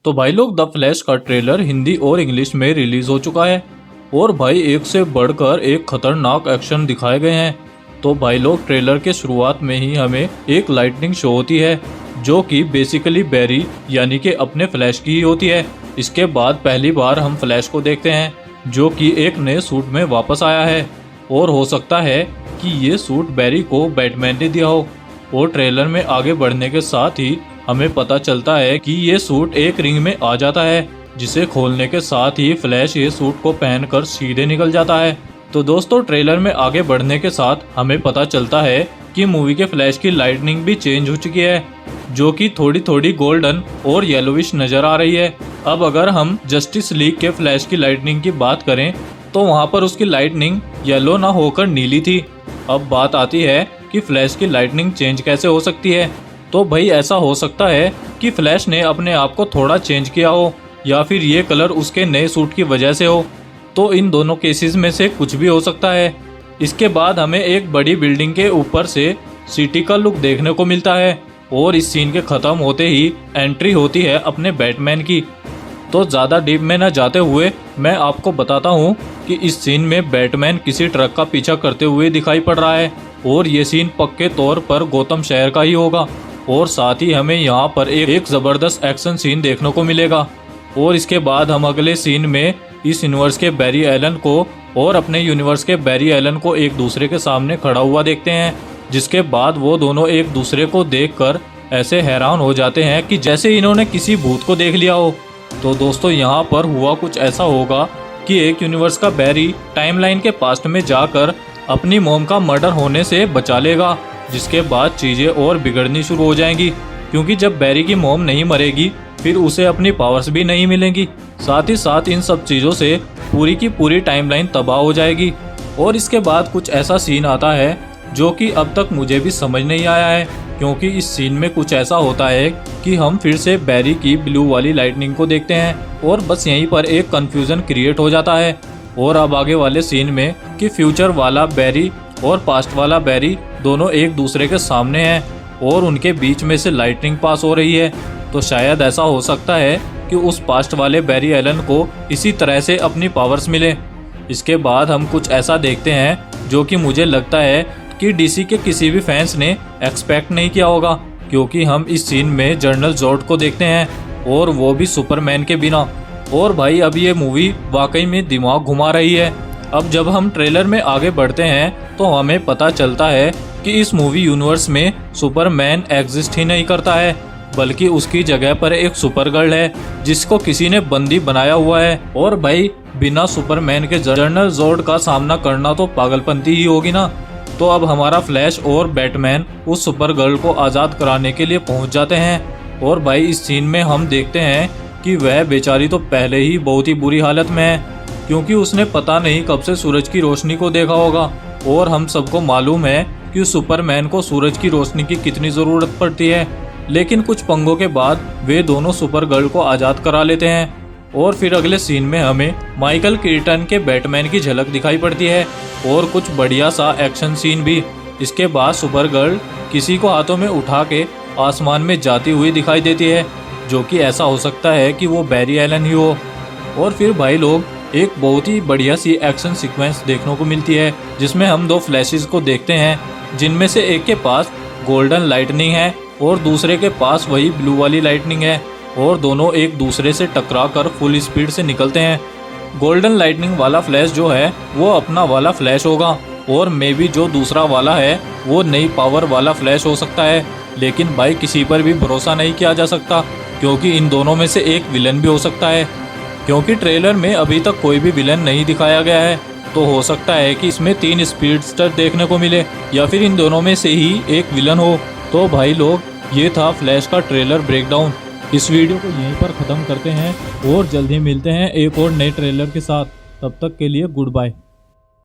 तो भाई लोग द फ्लैश का ट्रेलर हिंदी और इंग्लिश में रिलीज हो चुका है और भाई एक से बढ़कर एक खतरनाक एक्शन दिखाए गए हैं। तो भाई लोग ट्रेलर के शुरुआत में ही हमें एक लाइटनिंग शो होती है जो कि बेसिकली बैरी यानी कि अपने फ्लैश की ही होती है। इसके बाद पहली बार हम फ्लैश को देखते हैं जो कि एक नए सूट में वापस आया है और हो सकता है कि ये सूट बैरी को बैटमैन ने दिया हो। और ट्रेलर में आगे बढ़ने के साथ ही हमें पता चलता है कि ये सूट एक रिंग में आ जाता है जिसे खोलने के साथ ही फ्लैश ये सूट को पहनकर सीधे निकल जाता है। तो दोस्तों ट्रेलर में आगे बढ़ने के साथ हमें पता चलता है कि मूवी के फ्लैश की लाइटनिंग भी चेंज हो चुकी है जो कि थोड़ी थोड़ी गोल्डन और येलोविश नजर आ रही है। अब अगर हम जस्टिस लीग के फ्लैश की लाइटनिंग की बात करें तो वहाँ पर उसकी लाइटनिंग येलो ना होकर नीली थी। अब बात आती है कि फ्लैश की लाइटनिंग चेंज कैसे हो सकती है। तो भाई ऐसा हो सकता है कि फ्लैश ने अपने आप को थोड़ा चेंज किया हो या फिर ये कलर उसके नए सूट की वजह से हो। तो इन दोनों केसेस में से कुछ भी हो सकता है। इसके बाद हमें एक बड़ी बिल्डिंग के ऊपर से सिटी का लुक देखने को मिलता है और इस सीन के ख़त्म होते ही एंट्री होती है अपने बैटमैन की। तो ज़्यादा डीप में न जाते हुए मैं आपको बताता हूँ कि इस सीन में बैटमैन किसी ट्रक का पीछा करते हुए दिखाई पड़ रहा है और ये सीन पक्के तौर पर गौतम शहर का ही होगा। और साथ ही हमें यहाँ पर एक ज़बरदस्त एक्शन सीन देखने को मिलेगा। और इसके बाद हम अगले सीन में इस यूनिवर्स के बैरी एलन को और अपने यूनिवर्स के बैरी एलन को एक दूसरे के सामने खड़ा हुआ देखते हैं, जिसके बाद वो दोनों एक दूसरे को देखकर ऐसे हैरान हो जाते हैं कि जैसे इन्होंने किसी भूत को देख लिया हो। तो दोस्तों यहाँ पर हुआ कुछ ऐसा होगा कि एक यूनिवर्स का बैरी टाइमलाइन के पास्ट में जाकर अपनी मॉम का मर्डर होने से बचा लेगा, जिसके बाद चीज़ें और बिगड़नी शुरू हो जाएंगी क्योंकि जब बैरी की मॉम नहीं मरेगी फिर उसे अपनी पावर्स भी नहीं मिलेंगी। साथ ही साथ इन सब चीज़ों से पूरी की पूरी टाइमलाइन तबाह हो जाएगी। और इसके बाद कुछ ऐसा सीन आता है जो कि अब तक मुझे भी समझ नहीं आया है क्योंकि इस सीन में कुछ ऐसा होता है कि हम फिर से बैरी की ब्लू वाली लाइटनिंग को देखते हैं और बस यहीं पर एक कन्फ्यूज़न क्रिएट हो जाता है। और अब आगे वाले सीन में कि फ्यूचर वाला बैरी और पास्ट वाला बैरी दोनों एक दूसरे के सामने हैं और उनके बीच में से लाइटनिंग पास हो रही है। तो शायद ऐसा हो सकता है कि उस पास्ट वाले बैरी एलन को इसी तरह से अपनी पावर्स मिले। इसके बाद हम कुछ ऐसा देखते हैं जो कि मुझे लगता है कि डीसी के किसी भी फैंस ने एक्सपेक्ट नहीं किया होगा क्योंकि हम इस सीन में जनरल जोर्ड को देखते हैं और वो भी सुपरमैन के बिना। और भाई अब ये मूवी वाकई में दिमाग घुमा रही है। अब जब हम ट्रेलर में आगे बढ़ते हैं तो हमें पता चलता है कि इस मूवी यूनिवर्स में सुपरमैन एग्जिस्ट ही नहीं करता है बल्कि उसकी जगह पर एक सुपर गर्ल है जिसको किसी ने बंदी बनाया हुआ है। और भाई बिना सुपरमैन के जनरल जोर्ड का सामना करना तो पागलपंती ही होगी ना। तो अब हमारा फ्लैश और बैटमैन उस सुपर गर्ल को आज़ाद कराने के लिए पहुंच जाते हैं। और भाई इस सीन में हम देखते हैं कि वह बेचारी तो पहले ही बहुत ही बुरी हालत में है क्योंकि उसने पता नहीं कब से सूरज की रोशनी को देखा होगा। और हम सबको मालूम है कि सुपरमैन को सूरज की रोशनी की कितनी ज़रूरत पड़ती है, लेकिन कुछ पंगों के बाद वे दोनों सुपर गर्ल को आज़ाद करा लेते हैं। और फिर अगले सीन में हमें माइकल कीटन के बैटमैन की झलक दिखाई पड़ती है और कुछ बढ़िया सा एक्शन सीन भी। इसके बाद सुपर गर्ल किसी को हाथों में उठा के आसमान में जाती हुई दिखाई देती है जो कि ऐसा हो सकता है कि वो बैरी एलन ही हो। और फिर भाई लोग एक बहुत ही बढ़िया सी एक्शन सीक्वेंस देखने को मिलती है जिसमें हम दो फ्लैशेस को देखते हैं जिनमें से एक के पास गोल्डन लाइटनिंग है और दूसरे के पास वही ब्लू वाली लाइटनिंग है और दोनों एक दूसरे से टकरा कर फुल स्पीड से निकलते हैं। गोल्डन लाइटनिंग वाला फ्लैश जो है वो अपना वाला फ्लैश होगा और मे बी जो दूसरा वाला है वो नई पावर वाला फ्लैश हो सकता है। लेकिन भाई किसी पर भी भरोसा नहीं किया जा सकता क्योंकि इन दोनों में से एक विलन भी हो सकता है क्योंकि ट्रेलर में अभी तक कोई भी विलन नहीं दिखाया गया है। तो हो सकता है कि इसमें 3 स्पीडस्टर देखने को मिले या फिर इन दोनों में से ही एक विलन हो। तो भाई लोग ये था फ्लैश का ट्रेलर ब्रेकडाउन। इस वीडियो को यहीं पर ख़त्म करते हैं और जल्द ही मिलते हैं एक और नए ट्रेलर के साथ। तब तक के लिए गुड बाय।